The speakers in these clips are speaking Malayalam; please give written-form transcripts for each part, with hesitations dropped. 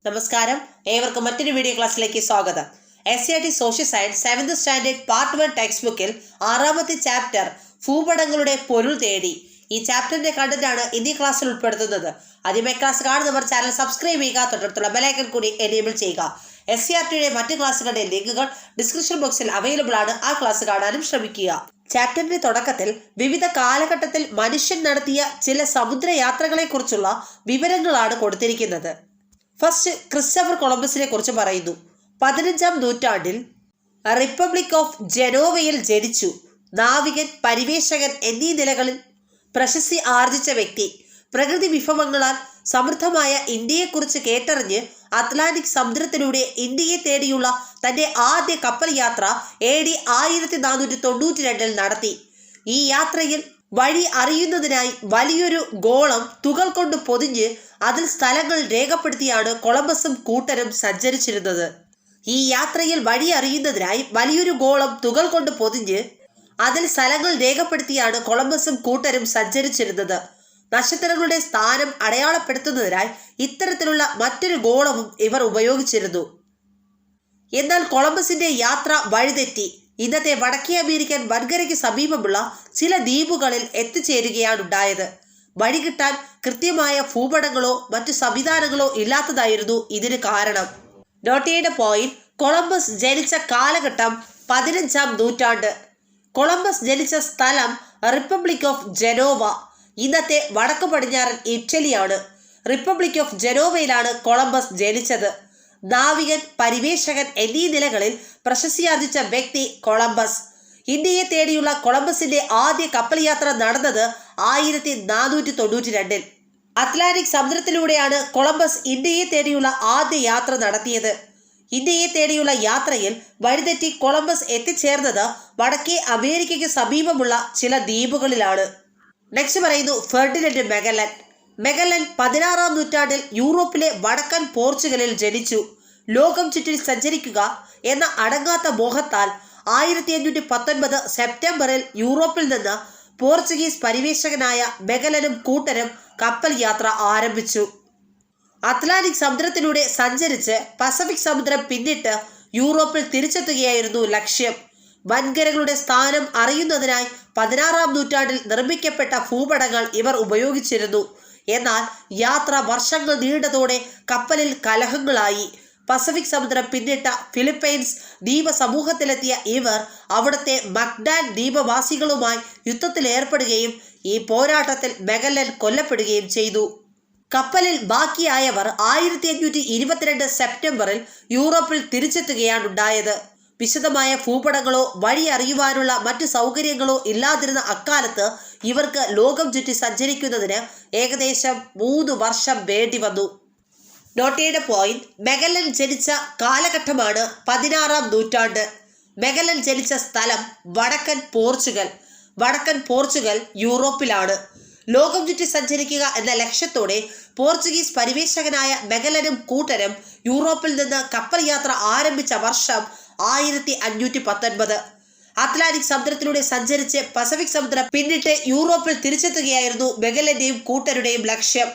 നമസ്കാരം, ഏവർക്കും മറ്റൊരു വീഡിയോ ക്ലാസ്സിലേക്ക് സ്വാഗതം. SCERT social science 7th standard part 1 text ബുക്കിൽ 6ാമത്തെ ചാപ്റ്റർ ഭൂപടങ്ങളുടെ പൊരുൾ തേടി. ഈ ചാപ്റ്ററിന്റെ കണ്ടന്റ് ആണ് ഇന്നീ ക്ലാസ്സിൽ ഉൾപ്പെടുത്തുന്നത്. ആദ്യമായി ക്ലാസ് കാണുന്നവർ ചാനൽ സബ്സ്ക്രൈബ് ചെയ്യുക, തൊട്ടടുത്തുള്ള ബെലൈക്കൺ കൂടി എനേബിൾ ചെയ്യുക. SCERTയുടെ മറ്റ് ക്ലാസ്സുകളുടെ ലിങ്കുകൾ ഡിസ്ക്രിപ്ഷൻ ബോക്സിൽ അവൈലബിൾ ആണ്. ആ ക്ലാസ് കാണാനും ശ്രമിക്കുക. ചാപ്റ്ററിന്റെ തുടക്കത്തിൽ വിവിധ കാലഘട്ടത്തിൽ മനുഷ്യൻ നടത്തിയ ചില സമുദ്രയാത്രകളെ കുറിച്ചുള്ള വിവരങ്ങളാണ് കൊടുത്തിരിക്കുന്നത്. ഫസ്റ്റ്, ക്രിസ്റ്റഫർ കൊളംബസിനെ കുറിച്ച് പറയുന്നു. 15ാം നൂറ്റാണ്ടിൽ റിപ്പബ്ലിക് ഓഫ് ജനോവയിൽ ജനിച്ചു. നാവികൻ, പരിവേഷകൻ എന്നീ നിലകളിൽ പ്രശസ്തി ആർജിച്ച വ്യക്തി. പ്രകൃതി വിഭവങ്ങളാൽ സമൃദ്ധമായ ഇന്ത്യയെക്കുറിച്ച് കേട്ടറിഞ്ഞ് അറ്റ്ലാന്റിക് സമുദ്രത്തിലൂടെ ഇന്ത്യയെ തേടിയുള്ള തന്റെ ആദ്യ കപ്പൽ യാത്ര AD 1492 നടത്തി. ഈ യാത്രയിൽ വഴി അറിയുന്നതിനായി വലിയൊരു ഗോളം തുകൽ കൊണ്ട് പൊതിഞ്ഞ് അതിൽ സ്ഥലങ്ങൾ രേഖപ്പെടുത്തിയാണ് കൊളംബസും കൂട്ടരും സഞ്ചരിച്ചിരുന്നത്. ഈ യാത്രയിൽ വഴി അറിയുന്നതിനായി വലിയൊരു ഗോളം തുകൽ കൊണ്ട് പൊതിഞ്ഞ് അതിൽ സ്ഥലങ്ങൾ രേഖപ്പെടുത്തിയാണ് കൊളംബസും കൂട്ടരും സഞ്ചരിച്ചിരുന്നത്. നക്ഷത്രങ്ങളുടെ സ്ഥാനം അടയാളപ്പെടുത്തുന്നതിനായി ഇത്തരത്തിലുള്ള മറ്റൊരു ഗോളവും ഇവർ ഉപയോഗിച്ചിരുന്നു. എന്നാൽ കൊളംബസിന്റെ യാത്ര വഴിതെറ്റി ഇന്നത്തെ വടക്കേ അമേരിക്കൻ വൻകരയ്ക്ക് സമീപമുള്ള ചില ദ്വീപുകളിൽ എത്തിച്ചേരുകയാണുണ്ടായത്. വഴി കിട്ടാൻ കൃത്യമായ ഭൂപടങ്ങളോ മറ്റു സംവിധാനങ്ങളോ ഇല്ലാത്തതായിരുന്നു ഇതിന് കാരണം. നോട്ട് ചെയ്യേണ്ട പോയിന്റ്: കൊളംബസ് ജനിച്ച കാലഘട്ടം 15ാം നൂറ്റാണ്ട്. കൊളംബസ് ജനിച്ച സ്ഥലം റിപ്പബ്ലിക് ഓഫ് ജനോവ, ഇന്നത്തെ വടക്കു പടിഞ്ഞാറൻ ഇറ്റലിയാണ്. റിപ്പബ്ലിക് ഓഫ് ജനോവയിലാണ് കൊളംബസ് ജനിച്ചത്. നാവികൻ, പരിവേഷകൻ എന്നീ നിലകളിൽ പ്രശസ്തിയാർജിച്ച വ്യക്തി കൊളംബസ്. ഇന്ത്യയെ തേടിയുള്ള കൊളംബസിന്റെ ആദ്യ കപ്പൽ യാത്ര നടന്നത് 1492. അറ്റ്ലാന്റിക് സമുദ്രത്തിലൂടെയാണ് കൊളംബസ് ഇന്ത്യയെ തേടിയുള്ള ആദ്യ യാത്ര നടത്തിയത്. ഇന്ത്യയെ തേടിയുള്ള യാത്രയിൽ വഴിതെറ്റി കൊളംബസ് എത്തിച്ചേർന്നത് വടക്കേ അമേരിക്കയ്ക്ക് സമീപമുള്ള ചില ദ്വീപുകളിലാണ്. നെക്സ്റ്റ് പറയുന്നു ഫെർഡിനൻഡ് മെഗല്ലൻ. മെഗല്ലൻ 16ാം നൂറ്റാണ്ടിൽ യൂറോപ്പിലെ വടക്കൻ പോർച്ചുഗലിൽ ജനിച്ചു. ലോകം ചുറ്റി സഞ്ചരിക്കുക എന്ന അടങ്ങാത്ത മോഹത്താൽ 1519 സെപ്റ്റംബറിൽ യൂറോപ്പിൽ നിന്ന് പോർച്ചുഗീസ് പരിവേഷകനായ മെഗല്ലനും കൂട്ടരും കപ്പൽ യാത്ര ആരംഭിച്ചു. അറ്റ്ലാന്റിക് സമുദ്രത്തിലൂടെ സഞ്ചരിച്ച് പസഫിക് സമുദ്രം പിന്നിട്ട് യൂറോപ്പിൽ തിരിച്ചെത്തുകയായിരുന്നു ലക്ഷ്യം. വൻകരകളുടെ സ്ഥാനം അറിയുന്നതിനായി 16ാം നൂറ്റാണ്ടിൽ നിർമ്മിക്കപ്പെട്ട ഭൂപടങ്ങൾ ഇവർ ഉപയോഗിച്ചിരുന്നു. എന്നാൽ യാത്ര വർഷങ്ങൾ നീണ്ടതോടെ കപ്പലിൽ കലഹങ്ങളായി. പസഫിക് സമുദ്രം പിന്നിട്ട ഫിലിപ്പൈൻസ് ദ്വീപ സമൂഹത്തിലെത്തിയ ഇവർ അവിടുത്തെ മക്ഡാൻ ദ്വീപവാസികളുമായി യുദ്ധത്തിലേർപ്പെടുകയും ഈ പോരാട്ടത്തിൽ മെഗല്ലൻ കൊല്ലപ്പെടുകയും ചെയ്തു. കപ്പലിൽ ബാക്കിയായവർ 1522 സെപ്റ്റംബറിൽ യൂറോപ്പിൽ തിരിച്ചെത്തുകയാണുണ്ടായത്. വിശദമായ ഭൂപടങ്ങളോ വഴി അറിയുവാനുള്ള മറ്റു സൗകര്യങ്ങളോ ഇല്ലാതിരുന്ന അക്കാലത്ത് ഇവർക്ക് ലോകം ചുറ്റി സഞ്ചരിക്കുന്നതിന് ഏകദേശം 3 വർഷം വേണ്ടി വന്നു. നോട്ട് ചെയ്യേണ്ട പോയിന്റ്: മെഗല്ലൻ ജനിച്ച കാലഘട്ടമാണ് 16ാം നൂറ്റാണ്ട്. മെഗല്ലൻ ജനിച്ച സ്ഥലം വടക്കൻ പോർച്ചുഗൽ. വടക്കൻ പോർച്ചുഗൽ യൂറോപ്പിലാണ്. ലോകം ചുറ്റി സഞ്ചരിക്കുക എന്ന ലക്ഷ്യത്തോടെ പോർച്ചുഗീസ് പരിവേഷകനായ മെഗല്ലനും കൂട്ടരും യൂറോപ്പിൽ നിന്ന് കപ്പൽ യാത്ര ആരംഭിച്ച വർഷം 1519. അറ്റ്ലാന്റിക് സമുദ്രത്തിലൂടെ സഞ്ചരിച്ച് പസഫിക് സമുദ്രം പിന്നിട്ട് യൂറോപ്പിൽ തിരിച്ചെത്തുകയായിരുന്നു മെഗല്ലന്റെയും കൂട്ടരുടെയും ലക്ഷ്യം.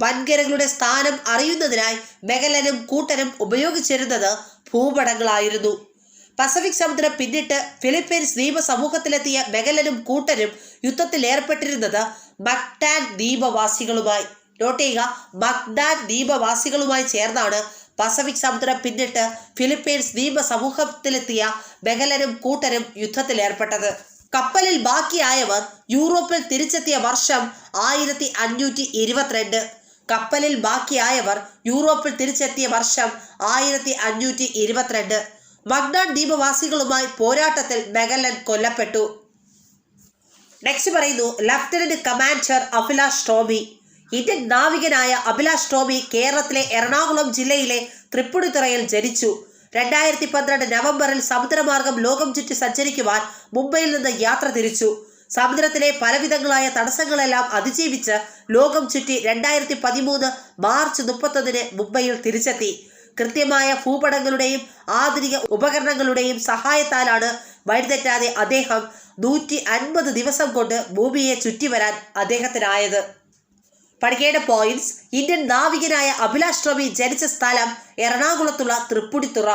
വൻകരകളുടെ സ്ഥാനം അറിയുന്നതിനായി മെഗല്ലനും കൂട്ടരും ഉപയോഗിച്ചിരുന്നത് ഭൂപടങ്ങളായിരുന്നു. പസഫിക് സമുദ്രം പിന്നിട്ട് ഫിലിപ്പൈൻസ് ദ്വീപ സമൂഹത്തിലെത്തിയ മെഗല്ലനും കൂട്ടരും യുദ്ധത്തിൽ ഏർപ്പെട്ടിരുന്നത് മക്ഡാൻ ദ്വീപവാസികളുമായി. നോട്ട് ചെയ്യുക, മക്ഡാൻ ദ്വീപവാസികളുമായി ചേർന്നാണ് പസഫിക് സമുദ്രം പിന്നിട്ട് ഫിലിപ്പൈൻസ് ദ്വീപ സമൂഹത്തിലെത്തിയ മെഗല്ലനും കൂട്ടരും യുദ്ധത്തിലേർപ്പെട്ടത്. കപ്പലിൽ ബാക്കിയായവർ യൂറോപ്പിൽ തിരിച്ചെത്തിയ വർഷം 1522. കപ്പലിൽ ബാക്കിയായവർ യൂറോപ്പിൽ തിരിച്ചെത്തിയ വർഷം 1522. മക്ഡാൻ ദ്വീപവാസികളുമായി പോരാട്ടത്തിൽ മെഗല്ലൻ കൊല്ലപ്പെട്ടു. നെക്സ്റ്റ് പറയുന്നു lieutenant commander Abhilash Tomy. Indian നാവികനായ അഭിലാഷ് ടോമി കേരളത്തിലെ എറണാകുളം ജില്ലയിലെ തൃപ്പൂണിത്തുറയിൽ ജനിച്ചു. 2012 നവംബറിൽ സമുദ്രമാർഗം ലോകം ചുറ്റി സഞ്ചരിക്കുവാൻ മുംബൈയിൽ നിന്ന് യാത്ര തിരിച്ചു. സമുദ്രത്തിലെ പലവിധങ്ങളായ തടസ്സങ്ങളെല്ലാം അതിജീവിച്ച് ലോകം ചുറ്റി 2013 മാർച്ച് 31 മുംബൈയിൽ തിരിച്ചെത്തി. കൃത്യമായ ഭൂപടങ്ങളുടെയും ആധുനിക ഉപകരണങ്ങളുടെയും സഹായത്താലാണ് വഴിതെറ്റാതെ അദ്ദേഹം 150 ദിവസം കൊണ്ട് ഭൂമിയെ ചുറ്റിവരാൻ അദ്ദേഹത്തിനായത്. പഠിക്കേണ്ട പോയിന്റ്സ്: ഇന്ത്യൻ നാവികനായ അഭിലാഷ് ടോമി ജനിച്ച സ്ഥലം എറണാകുളത്തുള്ള തൃപ്പൂണിത്തുറ.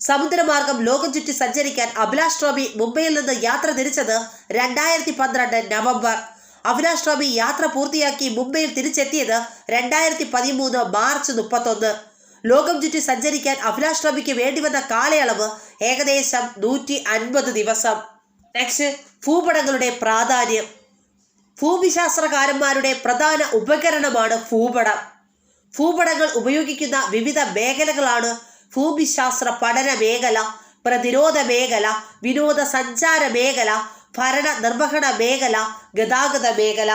സമുദ്രമാർഗം ലോകം ചുറ്റി സഞ്ചരിക്കാൻ അഭിലാഷ് ടോമി മുംബൈയിൽ നിന്ന് യാത്ര തിരിച്ചത് 2012 നവംബർ. അഭിലാഷ് ടോമി യാത്ര പൂർത്തിയാക്കി മുംബൈയിൽ തിരിച്ചെത്തിയത് 2013 മാർച്ച് 31. ലോകം ചുറ്റി സഞ്ചരിക്കാൻ അഭിലാഷ് ടോമിക്ക് വേണ്ടിവന്ന കാലയളവ് ഏകദേശം 150 ദിവസം. നെക്സ്റ്റ്, ഭൂപടങ്ങളുടെ പ്രാധാന്യം. ഭൂമിശാസ്ത്രകാരന്മാരുടെ പ്രധാന ഉപകരണമാണ് ഭൂപടം. ഭൂപടങ്ങൾ ഉപയോഗിക്കുന്ന വിവിധ മേഖലകളാണ് ഭൂമിശാസ്ത്ര പഠന മേഖല, പ്രതിരോധ മേഖല, വിനോദസഞ്ചാര മേഖല, ഭരണ നിർവഹണ മേഖല, ഗതാഗത മേഖല.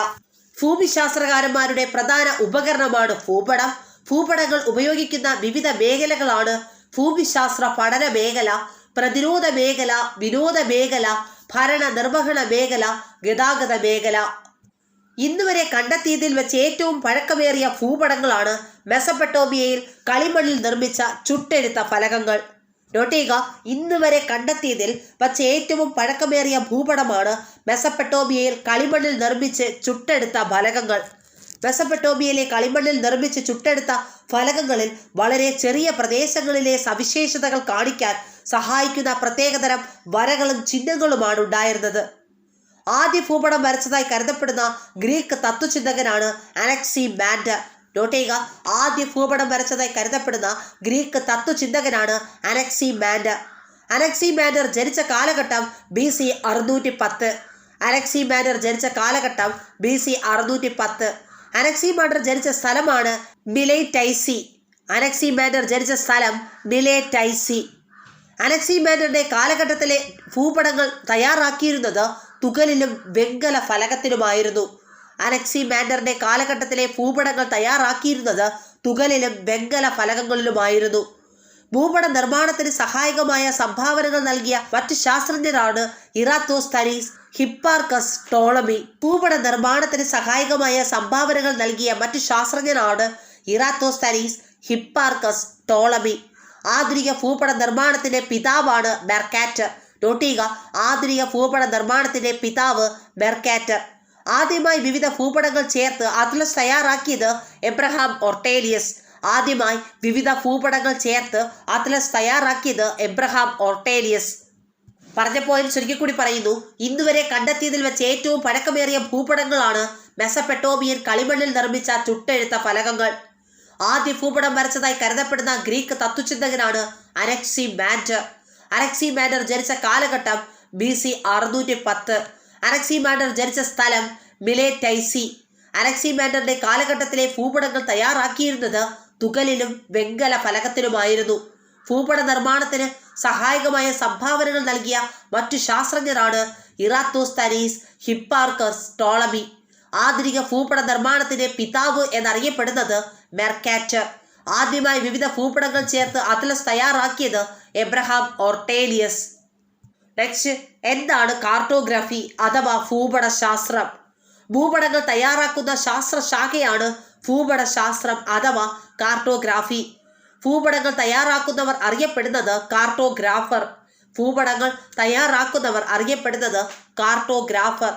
ഭൂമിശാസ്ത്രകാരന്മാരുടെ പ്രധാന ഉപകരണമാണ് ഭൂപടം. ഭൂപടങ്ങൾ ഉപയോഗിക്കുന്ന വിവിധ മേഖലകളാണ് ഭൂമിശാസ്ത്ര പഠന മേഖല, പ്രതിരോധ മേഖല, വിനോദ മേഖല, ഭരണ നിർവഹണ മേഖല, ഗതാഗത മേഖല. ഇന്നുവരെ കണ്ടെത്തിയതിൽ വെച്ച് ഏറ്റവും പഴക്കമേറിയ ഭൂപടങ്ങളാണ് മെസപ്പൊട്ടേമിയയിൽ കളിമണ്ണിൽ നിർമ്മിച്ച ചുട്ടെഴുത്ത ഫലകങ്ങൾ. നോട്ട് ചെയ്യുക, ഇന്നുവരെ കണ്ടെത്തിയതിൽ വച്ച് ഏറ്റവും പഴക്കമേറിയ ഭൂപടമാണ് മെസപ്പൊട്ടേമിയയിൽ കളിമണ്ണിൽ നിർമ്മിച്ച് ചുട്ടെടുത്ത ഫലകങ്ങൾ. മെസപ്പൊട്ടേമിയയിലെ കളിമണ്ണിൽ നിർമ്മിച്ച് ചുട്ടെടുത്ത ഫലകങ്ങളിൽ വളരെ ചെറിയ പ്രദേശങ്ങളിലെ സവിശേഷതകൾ കാണിക്കാൻ സഹായിക്കുന്ന പ്രത്യേകതരം വരകളും ചിഹ്നങ്ങളുമാണ് ഉണ്ടായിരുന്നത്. ആദ്യ ഭൂപടം വരച്ചതായി കരുതപ്പെടുന്ന ഗ്രീക്ക് തത്വചിന്തകനാണ് അനക്സിമാൻഡർ. നോട്ട് ചെയ്യുക, ആദ്യ ഭൂപടം വരച്ചതായി കരുതപ്പെടുന്ന ഗ്രീക്ക് തത്വചിന്തകനാണ് അനക്സിമാൻഡർ. അനക്സിമാൻഡർ ജനിച്ച കാലഘട്ടം BC 610. അനക്സിമാൻഡർ ജനിച്ച കാലഘട്ടം BC 610. അനക്സിമാൻഡർ ജനിച്ച സ്ഥലമാണ് മിലേറ്റൈസി. അനക്സിമാൻഡർ ജനിച്ച സ്ഥലം മിലേറ്റൈസി. അനക്സിമാൻഡറുടെ കാലഘട്ടത്തിലെ ഭൂപടങ്ങൾ തയ്യാറാക്കിയിരുന്നത് തുകലിലും വെങ്കല ഫലകത്തിലുമായിരുന്നു. അനക്സിമാൻഡറുടെ കാലഘട്ടത്തിലെ ഭൂപടങ്ങൾ തയ്യാറാക്കിയിരുന്നത് തുകലിലും വെങ്കല ഫലകങ്ങളിലുമായിരുന്നു. ഭൂപട നിർമ്മാണത്തിന് സഹായകമായ സംഭാവനകൾ നൽകിയ മറ്റ് ശാസ്ത്രജ്ഞരാണ് ഇറാത്തോസ്തനീസ്, ഹിപ്പാർക്കസ്, ടോളമി. ഭൂപട നിർമ്മാണത്തിന് സഹായകമായ സംഭാവനകൾ നൽകിയ മറ്റ് ശാസ്ത്രജ്ഞരാണ് ഇറാത്തോസ്തനീസ്, ഹിപ്പാർക്കസ്, ടോളമി. ആധുനിക ഭൂപട നിർമ്മാണത്തിന്റെ പിതാവാണ് മെർക്കാറ്റർ. നോട്ട് ചെയ്യുക, ആധുനിക ഭൂപട നിർമ്മാണത്തിന്റെ പിതാവ് മെർക്കാറ്റർ. ആദ്യമായി വിവിധ ഭൂപടങ്ങൾ ചേർത്ത് അറ്റ്ലസ് തയ്യാറാക്കിയത് എബ്രഹാം ഓർട്ടേലിയസ്. ആദ്യമായി വിവിധ ഭൂപടങ്ങൾ ചേർത്ത് അറ്റ്ലസ് തയ്യാറാക്കിയത് എബ്രഹാം ഓർട്ടേലിയസ്. പറഞ്ഞ പോയിന്റ് ചുരുക്കി കൂടി പറയുന്നു. ഇന്നുവരെ കണ്ടെത്തിയതിൽ വെച്ച് ഏറ്റവും പഴക്കമേറിയ ഭൂപടങ്ങളാണ് മെസപ്പൊട്ടേമിയൻ കളിമണ്ണിൽ നിർമ്മിച്ച ചുട്ടെഴുത്ത ഫലകങ്ങൾ. ആദ്യ ഭൂപടം വരച്ചതായി കരുതപ്പെടുന്ന ഗ്രീക്ക് തത്വചിന്തകനാണ് അനക്സിമാൻഡർ. അനക്സിമാൻഡർ ജനിച്ച കാലഘട്ടം BC 610. അനക്സിമാൻഡർ ജനിച്ച സ്ഥലം മിലേറ്റൈസി. അനക്സിമാൻഡറുടെ കാലഘട്ടത്തിലെ ഭൂപടങ്ങൾ തയ്യാറാക്കിയിരുന്നത് തുകലിലും വെങ്കല ഫലകത്തിലുമായിരുന്നു. ഭൂപട നിർമ്മാണത്തിന് സഹായകമായ സംഭാവനകൾ നൽകിയ മറ്റു ശാസ്ത്രജ്ഞരാണ് ഇറാത്തോസ്തനീസ്, ഹിപ്പാർക്കസ്, ടോളമി. ആധുനിക ഭൂപട നിർമ്മാണത്തിന്റെ പിതാവ് എന്നറിയപ്പെടുന്നത് മെർക്കാറ്റർ. ആദ്യമായി വിവിധ ഭൂപടങ്ങൾ ചേർത്ത് അറ്റ്ലസ് തയ്യാറാക്കിയത് എബ്രഹാം ഓർട്ടേലിയസ്. നെക്സ്റ്റ്, എന്താണ് കാർട്ടോഗ്രാഫി അഥവാ ഭൂപട ശാസ്ത്രം? ഭൂപടങ്ങൾ തയ്യാറാക്കുന്ന ശാസ്ത്രശാഖയാണ് ഭൂപട ശാസ്ത്രം അഥവാ കാർട്ടോഗ്രാഫി. ഭൂപടങ്ങൾ തയ്യാറാക്കുന്നവർ അറിയപ്പെടുന്നത് കാർട്ടോഗ്രാഫർ. ഭൂപടങ്ങൾ തയ്യാറാക്കുന്നവർ അറിയപ്പെടുന്നത് കാർട്ടോഗ്രാഫർ.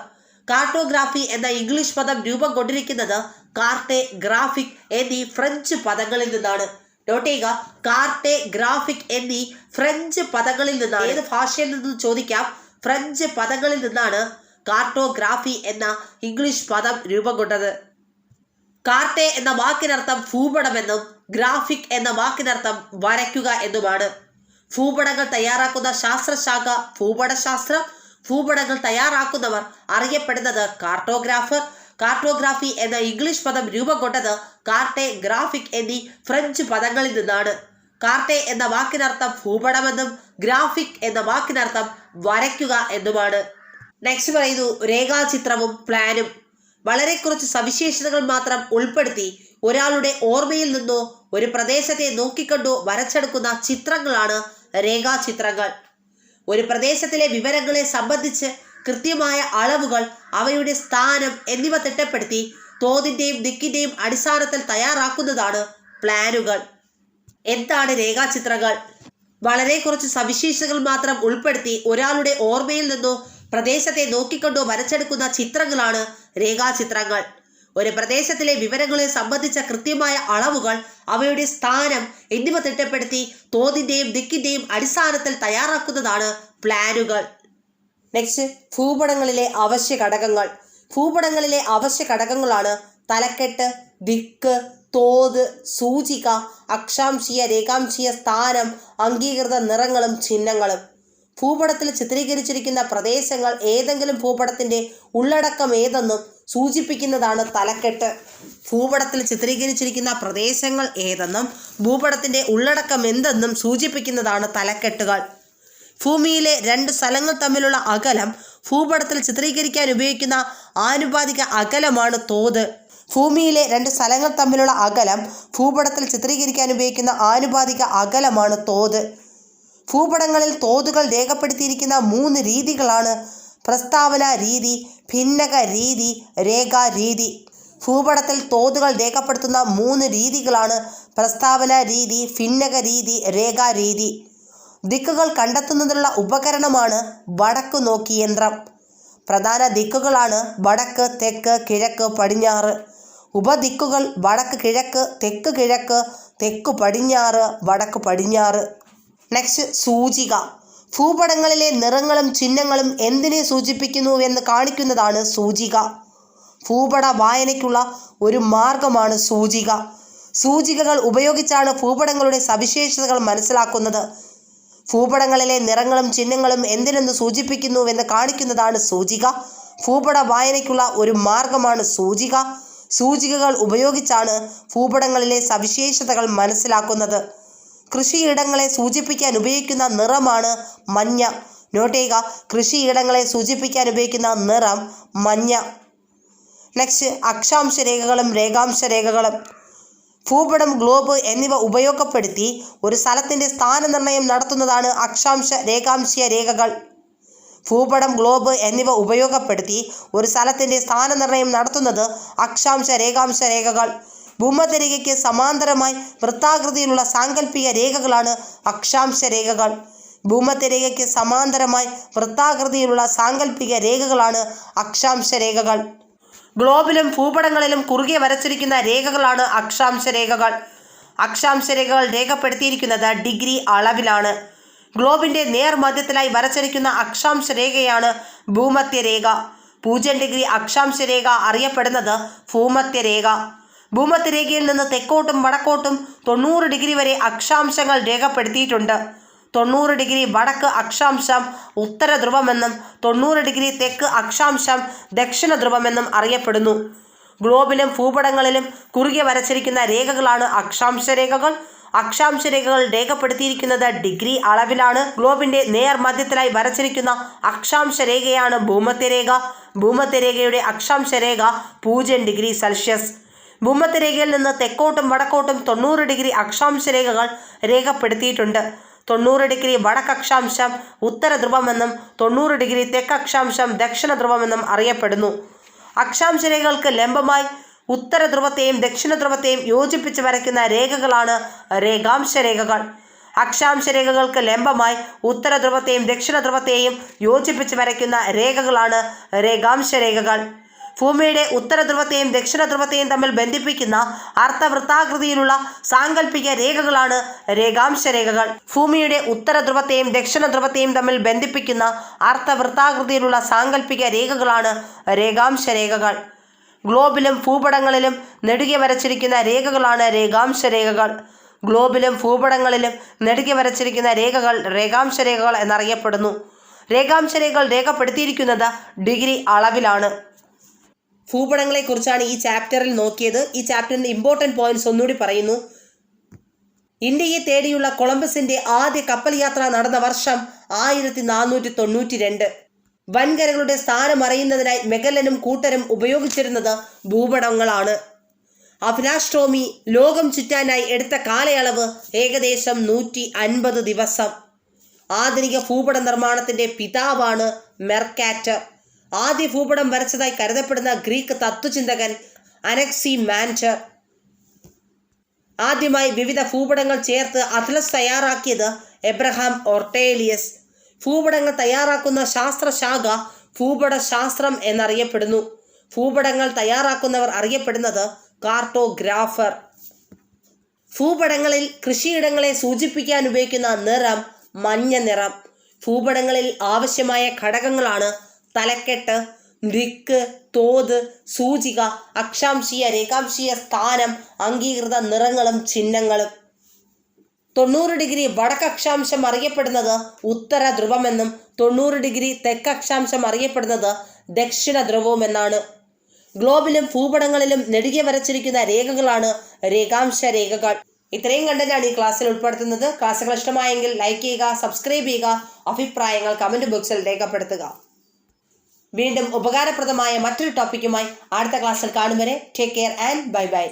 കാർട്ടോഗ്രാഫി എന്ന ഇംഗ്ലീഷ് പദം രൂപം കൊണ്ടിരിക്കുന്നത് കാർട്ടെ, ഗ്രാഫിക് എന്നീ ഫ്രഞ്ച് പദങ്ങളിൽ നിന്നാണ്. നോട്ട് ചെയ്യുക, കാർട്ടെ, ഗ്രാഫിക് എന്നീ ഫ്രഞ്ച് പദങ്ങളിൽ നിന്നാണ്. ഏത് ഭാഷയിൽ നിന്ന് ചോദിക്കാം. ഫ്രഞ്ച് പദങ്ങളിൽ നിന്നാണ് കാർട്ടോഗ്രാഫി എന്ന ഇംഗ്ലീഷ് പദം രൂപം കൊണ്ടത്. കാർട്ടെ എന്ന വാക്കിനർത്ഥം ഭൂപടമെന്നും ഗ്രാഫിക് എന്ന വാക്കിനർത്ഥം വരയ്ക്കുക എന്നുമാണ്. ഭൂപടങ്ങൾ തയ്യാറാക്കുന്ന ശാസ്ത്രശാഖ ഭൂപടശാസ്ത്രം. ഭൂപടങ്ങൾ തയ്യാറാക്കുന്നവർ അറിയപ്പെടുന്നത് കാർട്ടോഗ്രാഫർ. കാർട്ടോഗ്രാഫി എന്ന ഇംഗ്ലീഷ് പദം രൂപം കൊണ്ടത് കാർട്ടെ, ഗ്രാഫിക് എന്നീ ഫ്രഞ്ച് പദങ്ങളിൽ നിന്നാണ്. കാർട്ടെ എന്ന വാക്കിനർത്ഥം ഭൂപടമെന്നും ഗ്രാഫിക് എന്ന വാക്കിനർത്ഥം വരയ്ക്കുക എന്നുമാണ്. നെക്സ്റ്റ് പറയുന്നു, രേഖാചിത്രവും പ്ലാനും. വളരെ കുറച്ച് സവിശേഷതകൾ മാത്രം ഉൾപ്പെടുത്തി ഒരാളുടെ ഓർമ്മയിൽ നിന്നോ ഒരു പ്രദേശത്തെ നോക്കിക്കണ്ടോ വരച്ചെടുക്കുന്ന ചിത്രങ്ങളാണ് രേഖാചിത്രങ്ങൾ. ഒരു പ്രദേശത്തിലെ വിവരങ്ങളെ സംബന്ധിച്ച് കൃത്യമായ അളവുകൾ, അവയുടെ സ്ഥാനം എന്നിവ തിട്ടപ്പെടുത്തി തോതിൻ്റെയും ദിക്കിൻ്റെയും അടിസ്ഥാനത്തിൽ തയ്യാറാക്കുന്നതാണ് പ്ലാനുകൾ. എന്താണ് രേഖാചിത്രങ്ങൾ? വളരെ കുറച്ച് സവിശേഷതകൾ മാത്രം ഉൾപ്പെടുത്തി ഒരാളുടെ ഓർമ്മയിൽ നിന്നോ പ്രദേശത്തെ നോക്കിക്കണ്ടോ വരച്ചെടുക്കുന്ന ചിത്രങ്ങളാണ് രേഖാചിത്രങ്ങൾ. ഒരു പ്രദേശത്തിലെ വിവരങ്ങളെ സംബന്ധിച്ച കൃത്യമായ അളവുകൾ, അവയുടെ സ്ഥാനം എന്നിവ തിട്ടപ്പെടുത്തി തോതിൻ്റെയും ദിക്കിൻ്റെയും അടിസ്ഥാനത്തിൽ തയ്യാറാക്കുന്നതാണ് പ്ലാനുകൾ. നെക്സ്റ്റ്, ഭൂപടങ്ങളിലെ അവശ്യ ഘടകങ്ങൾ. ഭൂപടങ്ങളിലെ അവശ്യ ഘടകങ്ങളാണ് തലക്കെട്ട്, ദിക്ക്, തോത്, സൂചിക, അക്ഷാംശീയ രേഖാംശീയ സ്ഥാനം, അംഗീകൃത നിറങ്ങളും ചിഹ്നങ്ങളും. ഭൂപടത്തിൽ ചിത്രീകരിച്ചിരിക്കുന്ന പ്രദേശങ്ങൾ ഏതെങ്കിലും ഭൂപടത്തിൻ്റെ ഉള്ളടക്കം ഏതെന്നും സൂചിപ്പിക്കുന്നതാണ് തലക്കെട്ട്. ഭൂപടത്തിൽ ചിത്രീകരിച്ചിരിക്കുന്ന പ്രദേശങ്ങൾ ഏതെന്നും ഭൂപടത്തിൻ്റെ ഉള്ളടക്കം എന്തെന്നും സൂചിപ്പിക്കുന്നതാണ് തലക്കെട്ടുകൾ. ഭൂമിയിലെ രണ്ട് സ്ഥലങ്ങൾ തമ്മിലുള്ള അകലം ഭൂപടത്തിൽ ചിത്രീകരിക്കാൻ ഉപയോഗിക്കുന്ന ആനുപാതിക അകലമാണ് തോത്. ഭൂമിയിലെ രണ്ട് സ്ഥലങ്ങൾ തമ്മിലുള്ള അകലം ഭൂപടത്തിൽ ചിത്രീകരിക്കാൻ ഉപയോഗിക്കുന്ന ആനുപാതിക അകലമാണ് തോത്. ഭൂപടങ്ങളിൽ തോതുകൾ രേഖപ്പെടുത്തിയിരിക്കുന്ന 3 രീതികളാണ് പ്രസ്താവന രീതി, ഭിന്നക രീതി, രേഖാരീതി. ഭൂപടത്തിൽ തോതുകൾ രേഖപ്പെടുത്തുന്ന 3 രീതികളാണ് പ്രസ്താവന രീതി, ഭിന്നക രീതി, രേഖാരീതി. ദിക്കുകൾ കണ്ടെത്തുന്നതിനുള്ള ഉപകരണമാണ് വടക്കു നോക്കി യന്ത്രം. പ്രധാന ദിക്കുകളാണ് വടക്ക്, തെക്ക്, കിഴക്ക്, പടിഞ്ഞാറ്. ഉപദിക്കുകൾ വടക്ക് കിഴക്ക്, തെക്ക് കിഴക്ക്, തെക്കു പടിഞ്ഞാറ്, വടക്ക് പടിഞ്ഞാറ്. നെക്സ്റ്റ്, സൂചിക. ഭൂപടങ്ങളിലെ നിറങ്ങളും ചിഹ്നങ്ങളും എന്തിനെ സൂചിപ്പിക്കുന്നുവെന്ന് കാണിക്കുന്നതാണ് സൂചിക. ഭൂപട വായനയ്ക്കുള്ള ഒരു മാർഗമാണ് സൂചിക. സൂചികകൾ ഉപയോഗിച്ചാണ് ഭൂപടങ്ങളുടെ സവിശേഷതകൾ മനസ്സിലാക്കുന്നത്. ഭൂപടങ്ങളിലെ നിറങ്ങളും ചിഹ്നങ്ങളും എന്തിനെന്ന് സൂചിപ്പിക്കുന്നുവെന്ന് കാണിക്കുന്നതാണ് സൂചിക. ഭൂപട വായനയ്ക്കുള്ള ഒരു മാർഗമാണ് സൂചിക. സൂചികകൾ ഉപയോഗിച്ചാണ് ഭൂപടങ്ങളിലെ സവിശേഷതകൾ മനസ്സിലാക്കുന്നത്. കൃഷിയിടങ്ങളെ സൂചിപ്പിക്കാൻ ഉപയോഗിക്കുന്ന നിറമാണ് മഞ്ഞ. നോട്ട് ചെയ്യുക, കൃഷിയിടങ്ങളെ സൂചിപ്പിക്കാൻ ഉപയോഗിക്കുന്ന നിറം മഞ്ഞ. നെക്സ്റ്റ്, അക്ഷാംശ രേഖകളും രേഖാംശ രേഖകളും. ഭൂപടം, ഗ്ലോബ് എന്നിവ ഉപയോഗപ്പെടുത്തി ഒരു സ്ഥലത്തിൻ്റെ സ്ഥാനനിർണ്ണയം നടത്തുന്നതാണ് അക്ഷാംശ രേഖാംശീയ രേഖകൾ. ഭൂപടം, ഗ്ലോബ് എന്നിവ ഉപയോഗപ്പെടുത്തി ഒരു സ്ഥലത്തിൻ്റെ സ്ഥാനനിർണ്ണയം നടത്തുന്നത് അക്ഷാംശ രേഖാംശ രേഖകൾ. ഭൂമധ്യരേഖയ്ക്ക് സമാന്തരമായി വൃത്താകൃതിയിലുള്ള സാങ്കല്പിക രേഖകളാണ് അക്ഷാംശ രേഖകൾ. ഭൂമധ്യരേഖയ്ക്ക് സമാന്തരമായി വൃത്താകൃതിയിലുള്ള സാങ്കല്പിക രേഖകളാണ് അക്ഷാംശ രേഖകൾ. ഗ്ലോബിലും ഭൂപടങ്ങളിലും കുറുകെ വരച്ചിരിക്കുന്ന രേഖകളാണ് അക്ഷാംശ രേഖകൾ. അക്ഷാംശ രേഖകൾ രേഖപ്പെടുത്തിയിരിക്കുന്നത് ഡിഗ്രി അളവിലാണ്. ഗ്ലോബിൻ്റെ നേർമധ്യത്തിലായി വരച്ചിരിക്കുന്ന അക്ഷാംശ രേഖയാണ് ഭൂമധ്യരേഖ. 0 ഡിഗ്രി അക്ഷാംശ രേഖ അറിയപ്പെടുന്നത് ഭൂമധ്യരേഖ. ഭൂമധ്യരേഖയിൽ നിന്ന് തെക്കോട്ടും വടക്കോട്ടും 90 ഡിഗ്രി വരെ അക്ഷാംശങ്ങൾ രേഖപ്പെടുത്തിയിട്ടുണ്ട്. 90 ഡിഗ്രി വടക്ക് അക്ഷാംശം ഉത്തര ധ്രുവമെന്നും 90 ഡിഗ്രി തെക്ക് അക്ഷാംശം ദക്ഷിണ ധ്രുവമെന്നും അറിയപ്പെടുന്നു. ഗ്ലോബിലും ഭൂപടങ്ങളിലും കുറുകെ വരച്ചിരിക്കുന്ന രേഖകളാണ് അക്ഷാംശ രേഖകൾ. അക്ഷാംശ രേഖകൾ രേഖപ്പെടുത്തിയിരിക്കുന്നത് ഡിഗ്രി അളവിലാണ്. ഗ്ലോബിൻ്റെ നേർമധ്യത്തിലായി വരച്ചിരിക്കുന്ന അക്ഷാംശ രേഖയാണ് ഭൂമധ്യരേഖ. ഭൂമധ്യരേഖയുടെ അക്ഷാംശ രേഖ 0 ഡിഗ്രി സെൽഷ്യസ്. ഭൂമധ്യരേഖയിൽ നിന്ന് തെക്കോട്ടും വടക്കോട്ടും 90 ഡിഗ്രി അക്ഷാംശ രേഖകൾ രേഖപ്പെടുത്തിയിട്ടുണ്ട്. 90 ഡിഗ്രി വടക്ക് അക്ഷാംശം ഉത്തര ധ്രുവമെന്നും 90 ഡിഗ്രി തെക്ക് അക്ഷാംശം ദക്ഷിണ ധ്രുവമെന്നും അറിയപ്പെടുന്നു. അക്ഷാംശ രേഖകൾക്ക് ലംബമായി ഉത്തര ധ്രുവത്തെയും ദക്ഷിണ ധ്രുവത്തെയും യോജിപ്പിച്ച് വരയ്ക്കുന്ന രേഖകളാണ് രേഖാംശ രേഖകൾ. അക്ഷാംശ രേഖകൾക്ക് ലംബമായി ഉത്തര ധ്രുവത്തെയും ദക്ഷിണ ധ്രുവത്തെയും യോജിപ്പിച്ച് വരയ്ക്കുന്ന രേഖകളാണ് രേഖാംശ രേഖകൾ. ഭൂമിയുടെ ഉത്തര ധ്രുവത്തെയും ദക്ഷിണ ധ്രുവത്തെയും തമ്മിൽ ബന്ധിപ്പിക്കുന്ന അർദ്ധവൃത്താകൃതിയിലുള്ള സാങ്കല്പിക രേഖകളാണ് രേഖാംശ രേഖകൾ. ഭൂമിയുടെ ഉത്തര ധ്രുവത്തെയും ദക്ഷിണ ധ്രുവത്തെയും തമ്മിൽ ബന്ധിപ്പിക്കുന്ന അർദ്ധവൃത്താകൃതിയിലുള്ള സാങ്കല്പിക രേഖകളാണ് രേഖാംശ രേഖകൾ. ഗ്ലോബിലും ഭൂപടങ്ങളിലും നെടുകെ വരച്ചിരിക്കുന്ന രേഖകളാണ് രേഖാംശ രേഖകൾ. ഗ്ലോബിലും ഭൂപടങ്ങളിലും നെടുകെ വരച്ചിരിക്കുന്ന രേഖകൾ രേഖാംശ രേഖകൾ എന്നറിയപ്പെടുന്നു. രേഖാംശ രേഖകൾ രേഖപ്പെടുത്തിയിരിക്കുന്നത് ഡിഗ്രി അളവിലാണ്. ഭൂപടങ്ങളെക്കുറിച്ചാണ് ഈ ചാപ്റ്ററിൽ നോക്കിയത്. ഈ ചാപ്റ്ററിൻ്റെ ഇമ്പോർട്ടൻറ്റ് പോയിന്റ്സ് ഒന്നുകൂടി പറയുന്നു. ഇന്ത്യയെ തേടിയുള്ള കൊളംബസിൻ്റെ ആദ്യ കപ്പൽ യാത്ര നടന്ന വർഷം 1492. വൻകരകളുടെ സ്ഥാനം അറിയുന്നതിനായി മെഗല്ലനും കൂട്ടരും ഉപയോഗിച്ചിരുന്നത് ഭൂപടങ്ങളാണ്. അഭിലാഷ് ടോമി ലോകം ചുറ്റാനായി എടുത്ത കാലയളവ് ഏകദേശം 150 ദിവസം. ആധുനിക ഭൂപട നിർമ്മാണത്തിൻ്റെ പിതാവാണ് മെർക്കാറ്റർ. ആദ്യ ഭൂപടം വരച്ചതായി കരുതപ്പെടുന്ന ഗ്രീക്ക് തത്വചിന്തകൻ അനക്സിമാൻഡർ. ആദ്യമായി വിവിധ ഭൂപടങ്ങൾ ചേർത്ത് അത്ലസ് തയ്യാറാക്കിയത് എബ്രഹാം ഓർട്ടേലിയസ്. ഭൂപടങ്ങൾ തയ്യാറാക്കുന്ന ശാസ്ത്രശാഖ ഭൂപട ശാസ്ത്രം എന്നറിയപ്പെടുന്നു. ഭൂപടങ്ങൾ തയ്യാറാക്കുന്നവർ അറിയപ്പെടുന്നത് കാർട്ടോഗ്രാഫർ. ഭൂപടങ്ങളിൽ കൃഷിയിടങ്ങളെ സൂചിപ്പിക്കാൻ ഉപയോഗിക്കുന്ന നിറം മഞ്ഞ നിറം. ഭൂപടങ്ങളിൽ ആവശ്യമായ ഘടകങ്ങളാണ് തലക്കെട്ട്, ദിക്ക്, തോത്, സൂചിക, അക്ഷാംശീയ രേഖാംശീയ സ്ഥാനം, അംഗീകൃത നിറങ്ങളും ചിഹ്നങ്ങളും. 90 ഡിഗ്രി വടക്കക്ഷാംശം അറിയപ്പെടുന്നത് ഉത്തര ധ്രുവമെന്നും 90 ഡിഗ്രി തെക്കക്ഷാംശം അറിയപ്പെടുന്നത് ദക്ഷിണ ധ്രുവവുമെന്നാണ്. ഗ്ലോബിലും ഭൂപടങ്ങളിലും നെടുകെ വരച്ചിരിക്കുന്ന രേഖകളാണ് രേഖാംശ രേഖകൾ. ഇത്രയും കണ്ടന്റാണ് ഈ ക്ലാസ്സിൽ ഉൾപ്പെടുത്തുന്നത്. ക്ലാസ്സുകൾ ഇഷ്ടമായെങ്കിൽ ലൈക്ക് ചെയ്യുക, സബ്സ്ക്രൈബ് ചെയ്യുക, അഭിപ്രായങ്ങൾ കമന്റ് ബോക്സിൽ രേഖപ്പെടുത്തുക. വീണ്ടും ഉപകാരപ്രദമായ മറ്റൊരു ടോപ്പിക്കുമായി അടുത്ത ക്ലാസ്സിൽ കാണും വരെ take care and bye bye.